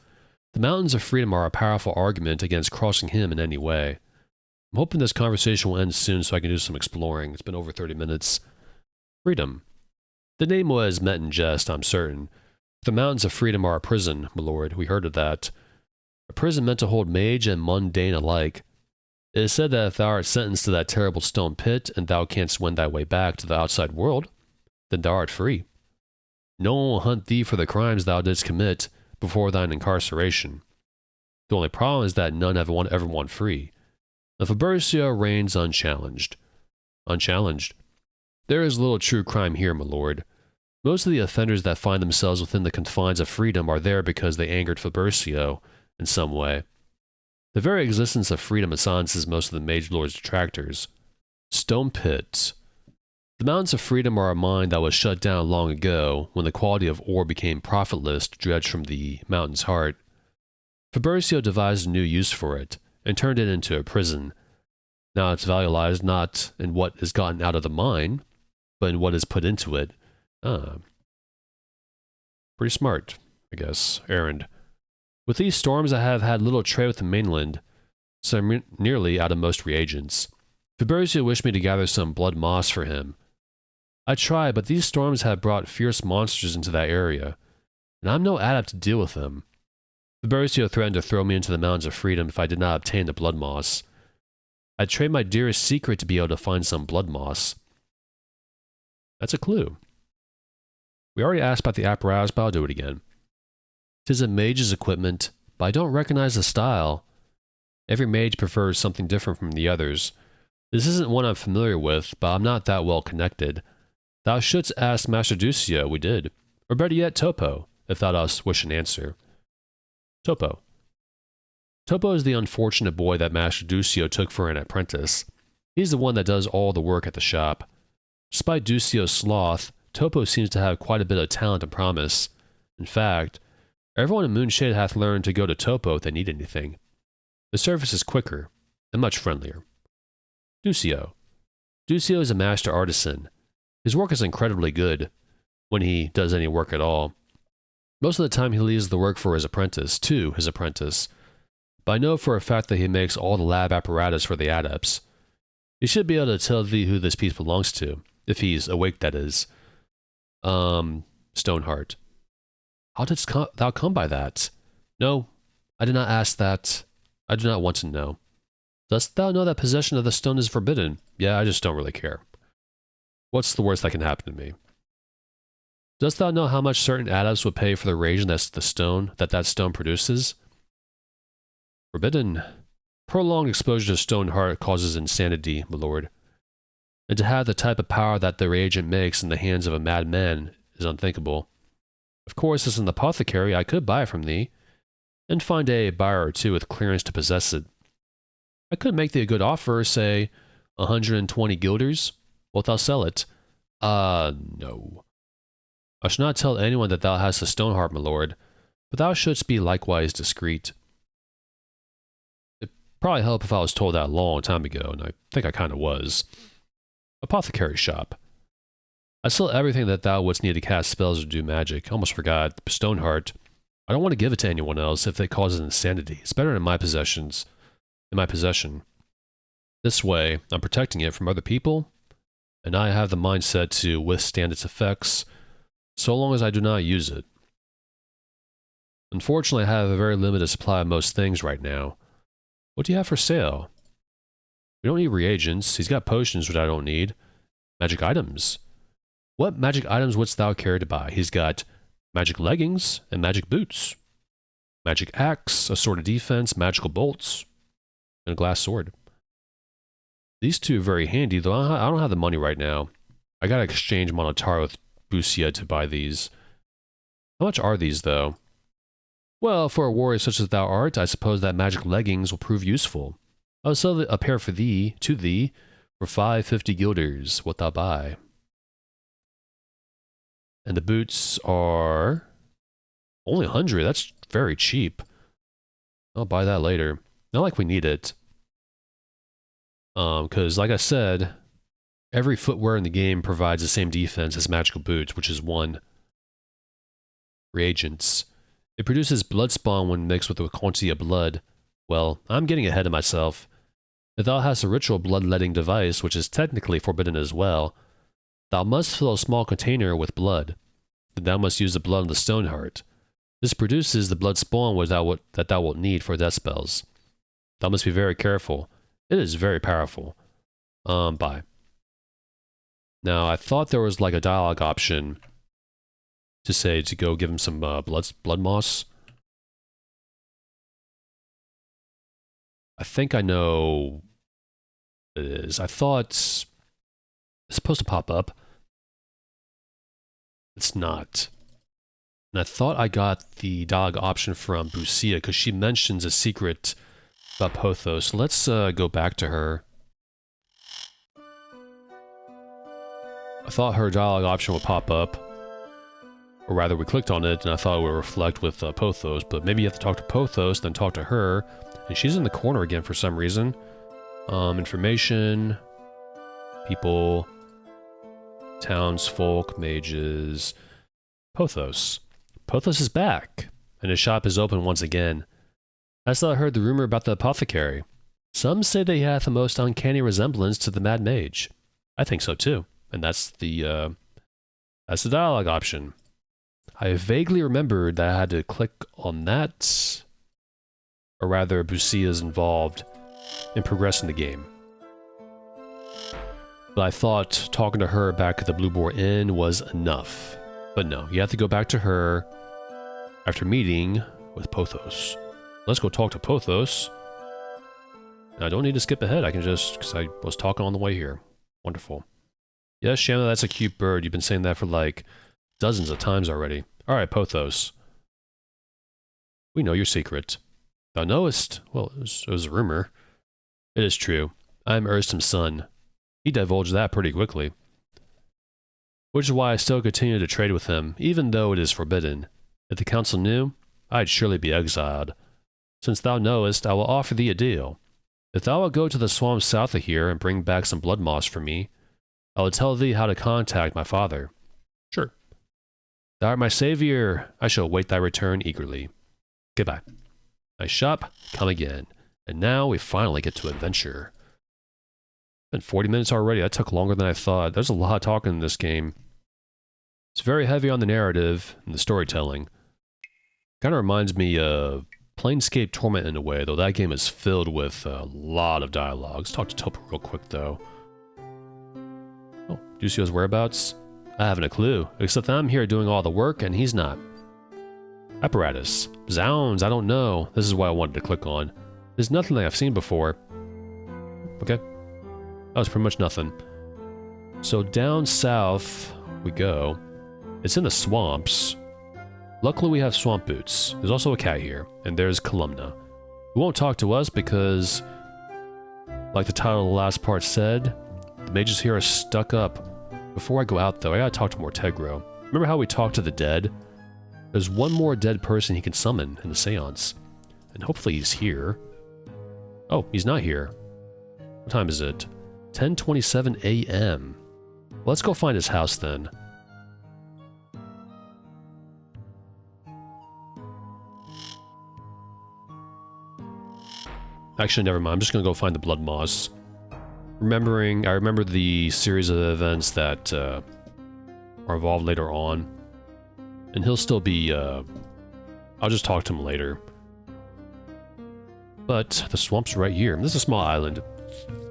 The Mountains of Freedom are a powerful argument against crossing him in any way. I'm hoping this conversation will end soon so I can do some exploring. It's been over 30 minutes. Freedom. The name was meant in jest, I'm certain. The Mountains of Freedom are a prison, my lord. We heard of that. A prison meant to hold mage and mundane alike. It is said that if thou art sentenced to that terrible stone pit, and thou canst win thy way back to the outside world, then thou art free. No one will hunt thee for the crimes thou didst commit before thine incarceration. The only problem is that none ever won free. The Fabricio reigns unchallenged. Unchallenged. There is little true crime here, my lord. Most of the offenders that find themselves within the confines of freedom are there because they angered Fabricio, in some way. The very existence of freedom silences most of the Mage Lord's detractors. Stone Pits. The Mountains of Freedom are a mine that was shut down long ago when the quality of ore became profitless to dredge from the mountain's heart. Fabricio devised a new use for it and turned it into a prison. Now its value lies not in what is gotten out of the mine, but in what is put into it. Pretty smart, I guess, errand. With these storms, I have had little trade with the mainland, so I'm nearly out of most reagents. Fabricio wished me to gather some blood moss for him. I tried, but these storms have brought fierce monsters into that area, and I'm no adept to deal with them. Fabricio threatened to throw me into the Mountains of Freedom if I did not obtain the blood moss. I'd trade my dearest secret to be able to find some blood moss. That's a clue. We already asked about the apparatus, but I'll do it again. 'Tis a mage's equipment, but I don't recognize the style. Every mage prefers something different from the others. This isn't one I'm familiar with, but I'm not that well connected. Thou shouldst ask Master Ducio, we did. Or better yet, Topo, if thou dost wish an answer. Topo. Topo is the unfortunate boy that Master Ducio took for an apprentice. He's the one that does all the work at the shop. Despite Ducio's sloth, Topo seems to have quite a bit of talent and promise. In fact, everyone in Moonshade hath learned to go to Topo if they need anything. The service is quicker and much friendlier. Ducio. Ducio is a master artisan. His work is incredibly good, when he does any work at all. Most of the time he leaves the work for his apprentice, but I know for a fact that he makes all the lab apparatus for the adepts. He should be able to tell thee who this piece belongs to, if he's awake, that is. Stoneheart. How didst thou come by that? No, I did not ask that. I do not want to know. Dost thou know that possession of the stone is forbidden? Yeah, I just don't really care. What's the worst that can happen to me? Dost thou know how much certain adepts would pay for the reagent that stone produces? Forbidden. Prolonged exposure to Stoneheart causes insanity, my lord. And to have the type of power that the reagent makes in the hands of a madman is unthinkable. Of course, as an apothecary, I could buy it from thee, and find a buyer or two with clearance to possess it. I could make thee a good offer, say, 120 guilders. Wilt thou sell it? No. I shall not tell anyone that thou hast a Stoneheart, my lord, but thou shouldst be likewise discreet. It'd probably help if I was told that a long time ago, and I think I kind of was. Apothecary shop. I sell everything that thou wouldst need to cast spells or do magic. Almost forgot. Stoneheart. I don't want to give it to anyone else if it causes insanity. It's better in my possession. This way, I'm protecting it from other people, and I have the mindset to withstand its effects, so long as I do not use it. Unfortunately, I have a very limited supply of most things right now. What do you have for sale? We don't need reagents. He's got potions, which I don't need. Magic items. What magic items wouldst thou care to buy? He's got magic leggings and magic boots. Magic axe, a sword of defense, magical bolts, and a glass sword. These two are very handy, though I don't have the money right now. I gotta exchange Monotaro with Busia to buy these. How much are these, though? Well, for a warrior such as thou art, I suppose that magic leggings will prove useful. I'll sell a pair to thee, for 550 guilders. What thou buy? And the boots are only 100. That's very cheap. I'll buy that later. Not like we need it. Because like I said, every footwear in the game provides the same defense as magical boots, which is 1. Reagents. It produces blood spawn when mixed with a quantity of blood. Well, I'm getting ahead of myself. If thou hast a ritual bloodletting device, which is technically forbidden as well, thou must fill a small container with blood. Then thou must use the blood of the Stoneheart. This produces the blood spawn that thou wilt need for death spells. Thou must be very careful. It is very powerful. Bye. Now, I thought there was like a dialogue option to say to go give him some blood moss. I think I know what it is. I thought it's supposed to pop up. It's not. And I thought I got the dialogue option from Busia because she mentions a secret about Pothos. So let's go back to her. I thought her dialogue option would pop up. Or rather, we clicked on it and I thought it would reflect with Pothos, but maybe you have to talk to Pothos, then talk to her. And she's in the corner again for some reason. Information, people, townsfolk, mages, Pothos. Pothos is back, and his shop is open once again. I still heard the rumor about the apothecary. Some say they have the most uncanny resemblance to the Mad Mage. I think so too, and that's the dialogue option. I vaguely remembered that I had to click on that, or rather, Busia is involved in progressing the game. But I thought talking to her back at the Blue Boar Inn was enough. But no, you have to go back to her after meeting with Pothos. Let's go talk to Pothos. I don't need to skip ahead, I can just, because I was talking on the way here. Wonderful. Yes, Shanna, that's a cute bird. You've been saying that for like dozens of times already. Alright, Pothos. We know your secret. Thou knowest, well, it was a rumor. It is true. I am Erstim's son. He divulged that pretty quickly. Which is why I still continue to trade with him, even though it is forbidden. If the council knew, I'd surely be exiled. Since thou knowest, I will offer thee a deal. If thou wilt go to the swamps south of here and bring back some blood moss for me, I will tell thee how to contact my father. Sure. Thou art my savior. I shall await thy return eagerly. Goodbye. Nice shop, come again. And now we finally get to adventure. Been 40 minutes already. That took longer than I thought. There's a lot of talking in this game. It's very heavy on the narrative and the storytelling. Kind of reminds me of Planescape Torment in a way, though that game is filled with a lot of dialogue. Let's talk to Topa real quick, though. Oh, do you see his whereabouts? I haven't a clue, except that I'm here doing all the work and he's not. Apparatus. Zounds, I don't know. This is what I wanted to click on. There's nothing that I've seen before. Okay. That was pretty much nothing. So down south we go. It's in the swamps. Luckily we have swamp boots. There's also a cat here, and there's Columna. Who won't talk to us because, like the title of the last part said, the mages here are stuck up. Before I go out though, I gotta talk to Mortegro. Remember how we talked to the dead? There's one more dead person he can summon in the seance. And hopefully he's here. Oh, he's not here. What time is it? 10:27 a.m. Well, let's go find his house then. Actually, never mind. I'm just gonna go find the blood moss. I remember the series of events that are involved later on. And he'll still be, I'll just talk to him later. But the swamp's right here. This is a small island.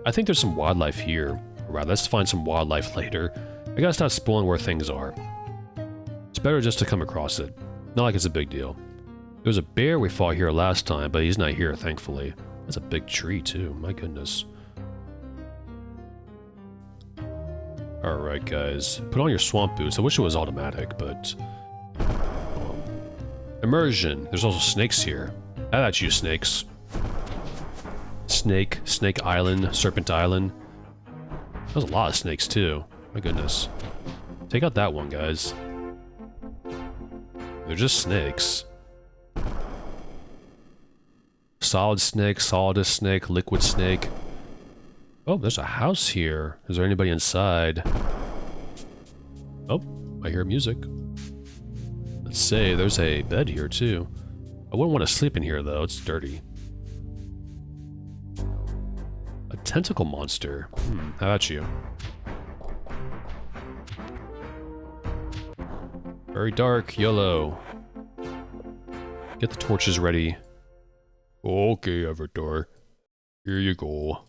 I think there's some wildlife here. Right, let's find some wildlife later. I gotta stop spoiling where things are. It's better just to come across it. Not like it's a big deal. There was a bear we fought here last time, but he's not here, thankfully. That's a big tree, too. My goodness. Alright, guys. Put on your swamp boots. I wish it was automatic, but... Immersion. There's also snakes here. That's you, snakes. Snake Island, Serpent Island. There's a lot of snakes, too. My goodness. Take out that one, guys. They're just snakes. Solid snake, solidus snake, liquid snake. Oh, there's a house here. Is there anybody inside? Oh, I hear music. Let's say there's a bed here too. I wouldn't want to sleep in here though, it's dirty. A tentacle monster. How about you? Very dark, yellow. Get the torches ready. Okay, Avatar. Here you go.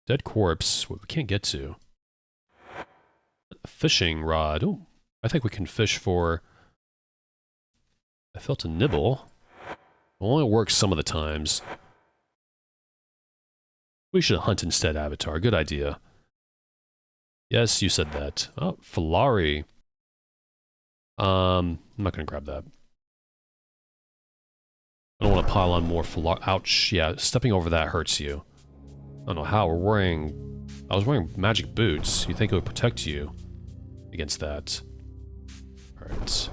Dead corpse. What we can't get to. A fishing rod. Oh, I think we can fish for... I felt a nibble. It only works some of the times. We should hunt instead, Avatar. Good idea. Yes, you said that. Oh, Falari. I'm not gonna grab that. I don't want to pile on more ouch, yeah, stepping over that hurts you. I don't know how, I was wearing magic boots. You'd think it would protect you against that. Alright.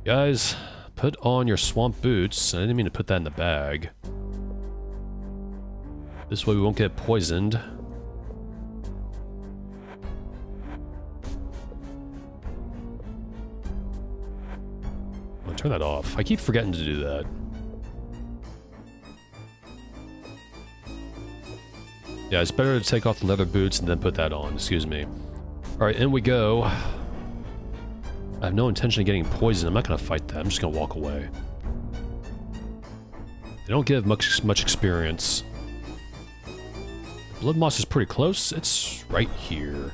Guys, put on your swamp boots. I didn't mean to put that in the bag. This way we won't get poisoned. Turn that off. I keep forgetting to do that. Yeah, it's better to take off the leather boots and then put that on. Excuse me. Alright, in we go. I have no intention of getting poisoned. I'm not going to fight that. I'm just going to walk away. They don't give much experience. The blood moss is pretty close. It's right here.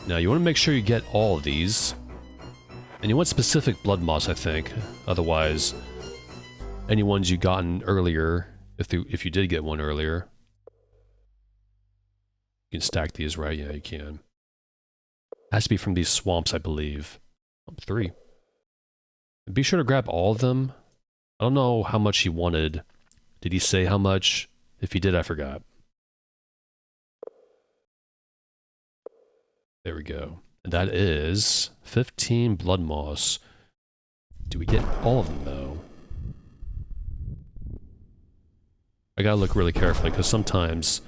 Now, you want to make sure you get all of these. And you want specific blood moss, I think. Otherwise, any ones you gotten earlier, if you did get one earlier, you can stack these, right? Yeah, you can. Has to be from these swamps, I believe. 3. And be sure to grab all of them. I don't know how much he wanted. Did he say how much? If he did, I forgot. There we go. And that is 15 blood moss. Do we get all of them, though? I gotta look really carefully, because sometimes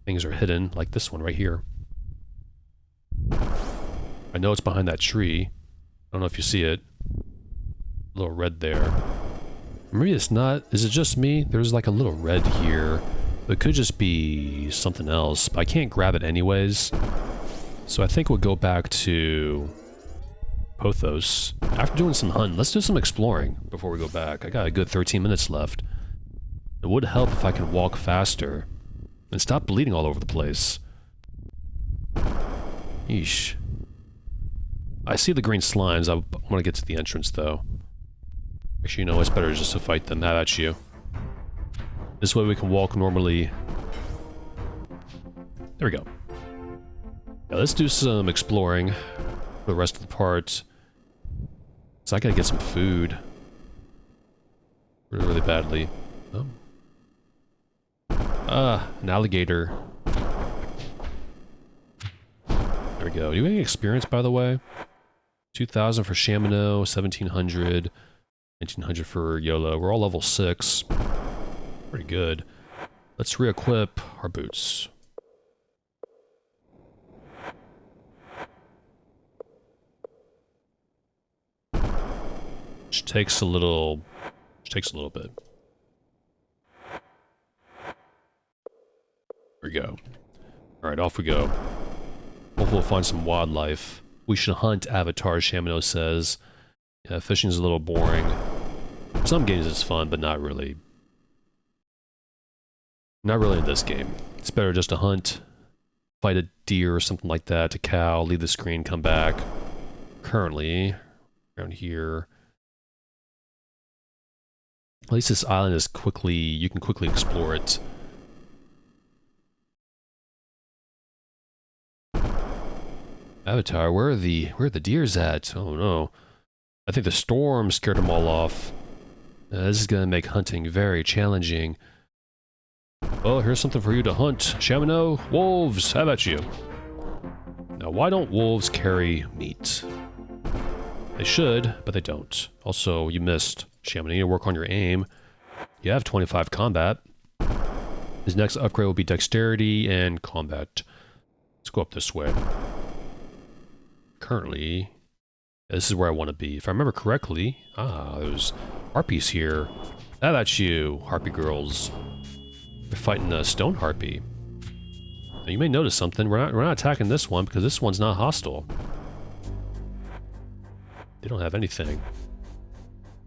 things are hidden, like this one right here. I know it's behind that tree. I don't know if you see it. A little red there. Maybe it's not. Is it just me? There's like a little red here. It could just be something else, but I can't grab it anyways. So I think we'll go back to Pothos. After doing some hunting, let's do some exploring before we go back. I got a good 13 minutes left. It would help if I could walk faster and stop bleeding all over the place. Yeesh. I see the green slimes. I want to get to the entrance, though. Actually, you know, it's better just to fight them. How about you? This way we can walk normally. There we go. Now let's do some exploring for the rest of the part. So I gotta get some food. Really, really badly. Oh. An alligator. There we go. Do you have any experience, by the way? 2,000 for Shamino, 1,700, 1,900 for YOLO. We're all level 6. Pretty good. Let's re-equip our boots. Which takes a little bit. There we go. Alright, off we go. Hopefully we'll find some wildlife. We should hunt avatars, Shamino says. Yeah, fishing's a little boring. Some games it's fun, but not really. Not really in this game. It's better just to hunt, fight a deer or something like that, a cow, leave the screen, come back. Currently, around here. At least this island is you can quickly explore it. Avatar, where are the deers at? Oh no. I think the storm scared them all off. This is gonna make hunting very challenging. Well, here's something for you to hunt. Shamino, wolves, how about you? Now, why don't wolves carry meat? They should, but they don't. Also, you missed. Shamino, you need to work on your aim. You have 25 combat. His next upgrade will be dexterity and combat. Let's go up this way. Currently, this is where I want to be. If I remember correctly, there's harpies here. How about you, harpy girls? They're fighting a stone harpy. Now, you may notice something. We're not attacking this one because this one's not hostile. They don't have anything.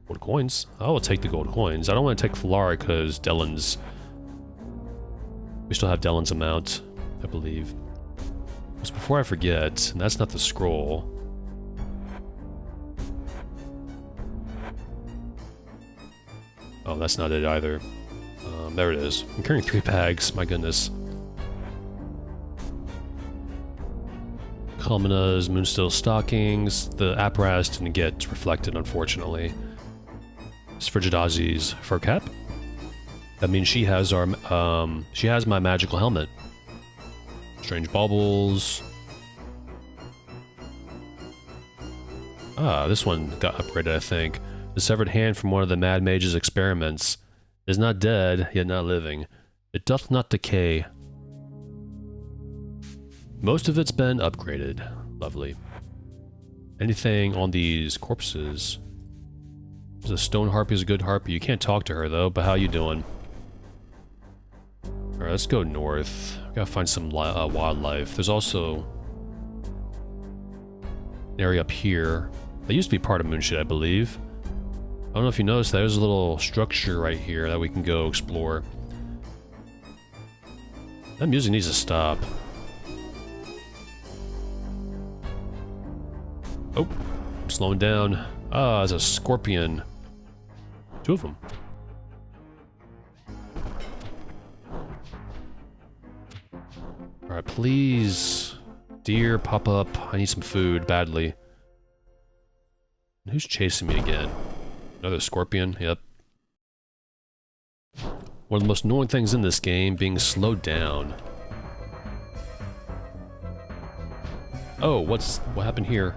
Gold coins. I will take the gold coins. I don't want to take Falara because Dellen's... We still have Dellen's amount, I believe. Just before I forget, and that's not the scroll. Oh, that's not it either. There it is. I'm carrying 3 bags, my goodness. Helmina's Moonsteel stockings. The apparatus didn't get reflected, unfortunately. It's Frigidazi's fur cap. That means she has my magical helmet. Strange baubles. Ah, this one got upgraded, I think. The severed hand from one of the Mad Mage's experiments is not dead, yet not living. It doth not decay. Most of it's been upgraded. Lovely. Anything on these corpses? The stone harpy is a good harpy. You can't talk to her though, but how you doing? Alright, let's go north. Gotta find some wildlife. There's also an area up here. That used to be part of Moonshade, I believe. I don't know if you noticed that. There's a little structure right here that we can go explore. That music needs to stop. Oh, I'm slowing down. Ah, there's a scorpion. 2 of them. Alright, please. Deer, pop up. I need some food badly. Who's chasing me again? Another scorpion? Yep. One of the most annoying things in this game, being slowed down. Oh, what happened here?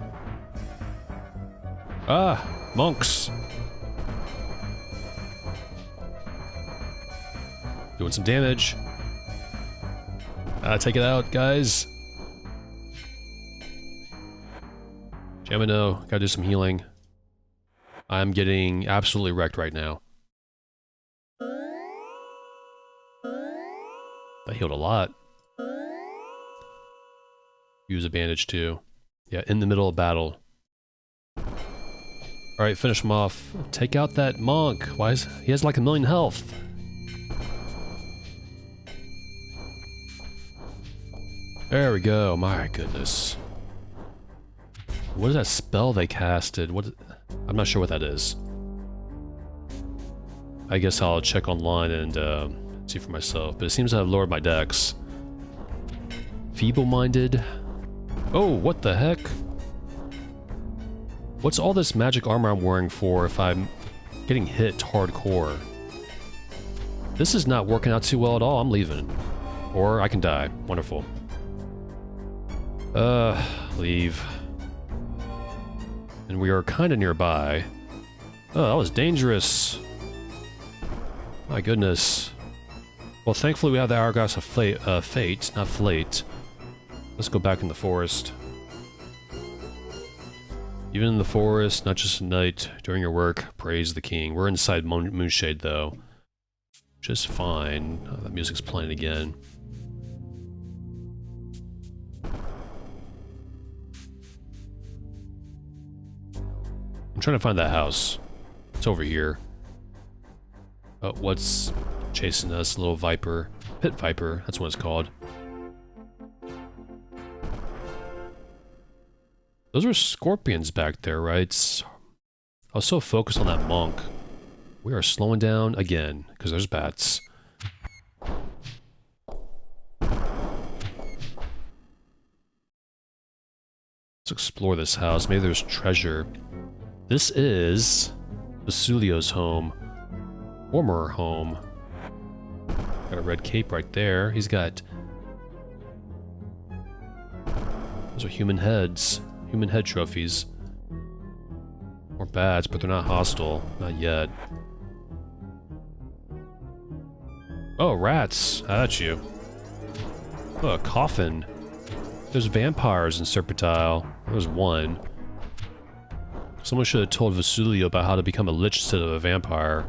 Ah, monks! Doing some damage. Take it out, guys. Jamino, gotta do some healing. I'm getting absolutely wrecked right now. That healed a lot. Use a bandage too. Yeah, in the middle of battle. Alright, finish him off. Take out that monk. Why is he has like 1,000,000 health? There we go. My goodness. What is that spell they casted? I'm not sure what that is. I guess I'll check online and see for myself. But it seems to have lowered my dex. Feeble-minded. Oh, what the heck? What's all this magic armor I'm wearing for if I'm getting hit hardcore? This is not working out too well at all. I'm leaving. Or I can die. Wonderful. Leave. And we are kind of nearby. Oh, that was dangerous. My goodness. Well, thankfully we have the Hourglass of Fate, not Flate. Let's go back in the forest. Even in the forest, not just at night, during your work, praise the king. We're inside Moonshade, though. Just fine. Oh, that music's playing again. I'm trying to find that house. It's over here. Oh, what's chasing us? Little viper. Pit viper, that's what it's called. Those are scorpions back there, right? I was so focused on that monk. We are slowing down again, because there's bats. Let's explore this house. Maybe there's treasure. This is Basulio's home. Former home. Got a red cape right there. He's got... Those are human heads. Human head trophies. More bats, but they're not hostile. Not yet. Oh, rats. At you. Oh, a coffin. There's vampires in Serpentile. There's one. Someone should have told Vasulio about how to become a lich instead of a vampire.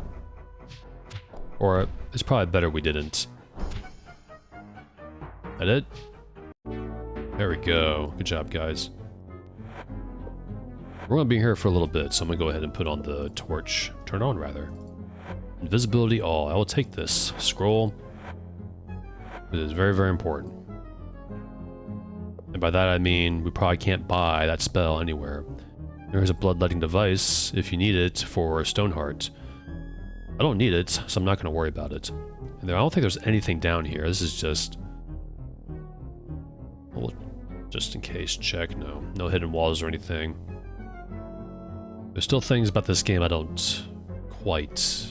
Or, it's probably better we didn't. That it? There we go. Good job, guys. We're gonna be here for a little bit, so I'm gonna go ahead and put on the torch. Turn on, rather. Invisibility all. I will take this scroll. It is very, very important. And by that I mean we probably can't buy that spell anywhere. There's a bloodletting device if you need it for Stoneheart. I don't need it, so I'm not going to worry about it. And I don't think there's anything down here. This is just... Well, Just in case, check. No. No hidden walls or anything. There's still things about this game I don't quite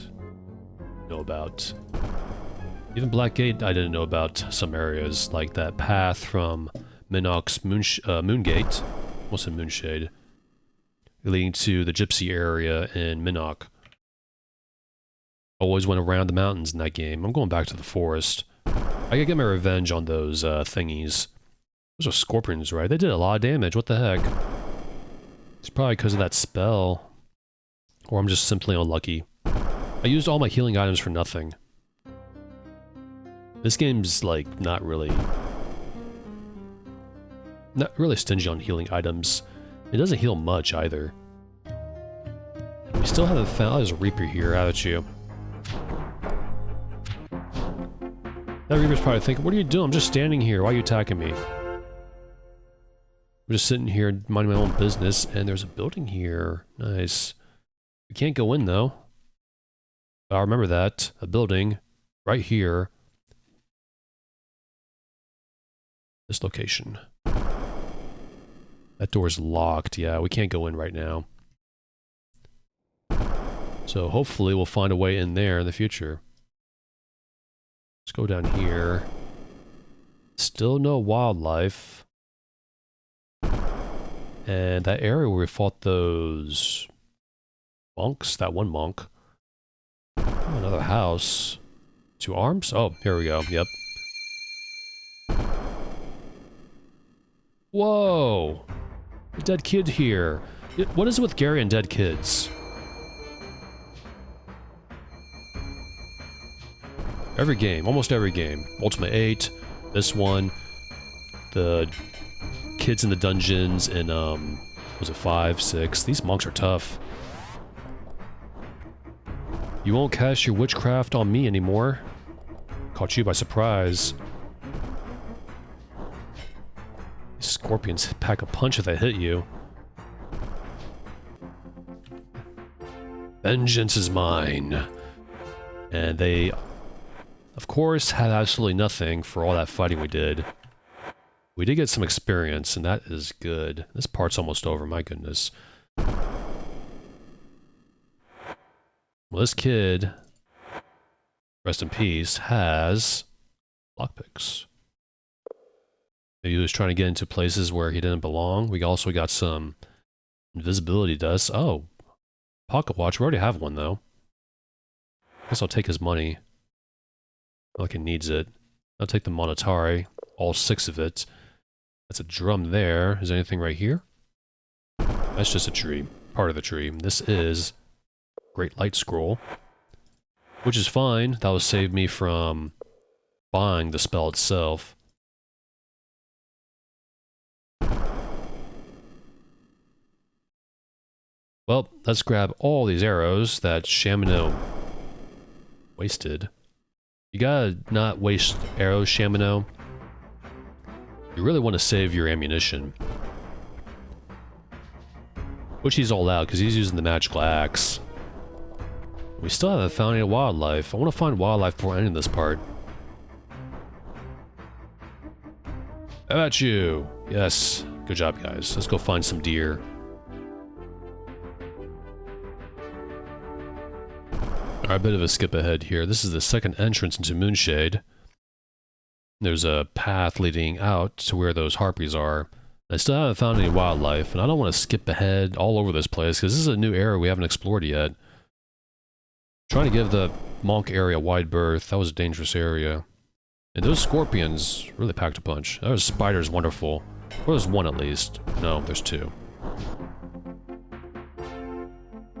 know about. Even Blackgate I didn't know about some areas, like that path from Minox's Moongate, almost in Moonshade, leading to the Gypsy area in Minox. Always went around the mountains in that game. I'm going back to the forest. I gotta get my revenge on those thingies. Those are scorpions, right? They did a lot of damage. What the heck? It's probably because of that spell. Or I'm just simply unlucky. I used all my healing items for nothing. This game's, like, not really stingy on healing items. It doesn't heal much, either. We still haven't found... Oh, there's a Reaper here, haven't you? That Reaper's probably thinking, what are you doing? I'm just standing here. Why are you attacking me? I'm just sitting here minding my own business, and there's a building here. Nice. We can't go in, though. I remember that. A building right here. This location. That door's locked. Yeah, we can't go in right now. So hopefully we'll find a way in there in the future. Let's go down here. Still no wildlife. And that area where we fought those monks, that one monk. Oh, another house. 2 arms? Oh, here we go. Yep. Whoa! A dead kid here. What is it with Gary and dead kids? Every game, almost every game. Ultima VIII, this one, the kids in the dungeons in, was it 5, 6? These monks are tough. You won't cast your witchcraft on me anymore. Caught you by surprise. These scorpions pack a punch if they hit you. Vengeance is mine. And they, of course, had absolutely nothing for all that fighting we did. We did get some experience, and that is good. This part's almost over, my goodness. Well, this kid, rest in peace, has lockpicks. Maybe he was trying to get into places where he didn't belong. We also got some invisibility dust. Oh, pocket watch. We already have one, though. Guess I'll take his money. I like he needs it. I'll take the Monetari, all 6 of it. That's a drum there. Is there anything right here? That's just a tree. Part of the tree. This is Great Light Scroll. Which is fine. That will save me from buying the spell itself. Well, let's grab all these arrows that Shamino wasted. You gotta not waste arrows, Shamino. You really want to save your ammunition. Which he's all out, because he's using the magical axe. We still haven't found any wildlife. I want to find wildlife before ending this part. How about you? Yes. Good job, guys. Let's go find some deer. Alright, a bit of a skip ahead here. This is the second entrance into Moonshade. There's a path leading out to where those harpies are. I still haven't found any wildlife, and I don't want to skip ahead all over this place, because this is a new area we haven't explored yet. Trying to give the monk area wide berth. That was a dangerous area. And those scorpions really packed a punch. Those spiders, wonderful. Or there's one at least. No, there's 2.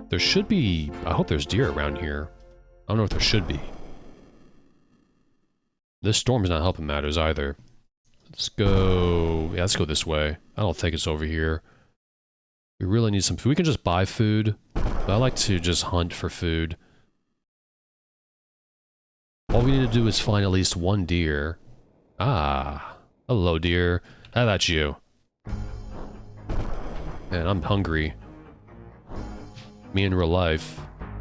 There should be... I hope there's deer around here. I don't know if there should be. This storm's not helping matters either. Let's go... Yeah, let's go this way. I don't think it's over here. We really need some food. We can just buy food. But I like to just hunt for food. All we need to do is find at least 1 deer. Ah. Hello, deer. How about you? Man, I'm hungry. Me in real life.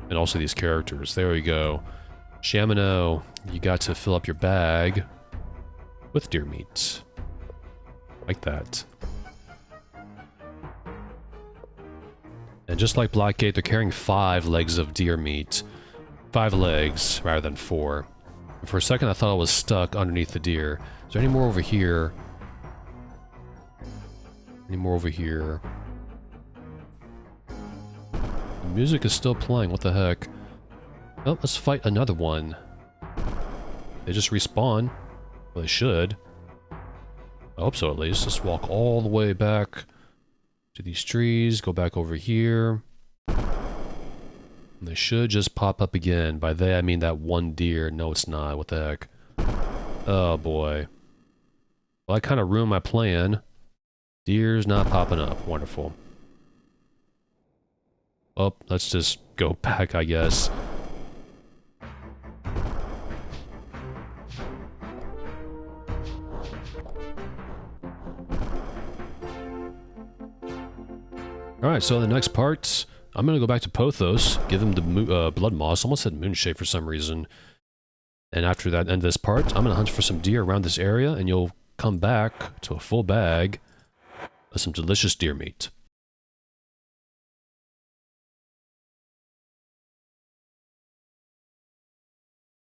And also these characters. There we go. Shamino, you got to fill up your bag with deer meat. Like that. just like Blackgate, they're carrying 5 legs of deer meat. 5 legs, rather than 4. For a second, I thought I was stuck underneath the deer. Is there any more over here? Any more over here? The music is still playing, what the heck? Oh, let's fight another one. They just respawn. Well, they should. I hope so, at least. Let's walk all the way back to these trees, go back over here. And they should just pop up again. By they, I mean that one deer. No, it's not. What the heck? Oh, boy. Well, I kind of ruined my plan. Deer's not popping up. Wonderful. Oh, let's just go back, I guess. Alright, so in the next part, I'm gonna go back to Pothos, give him the Blood Moss. Almost said Moonshade for some reason. And after that, end this part, I'm gonna hunt for some deer around this area, and you'll come back to a full bag of some delicious deer meat.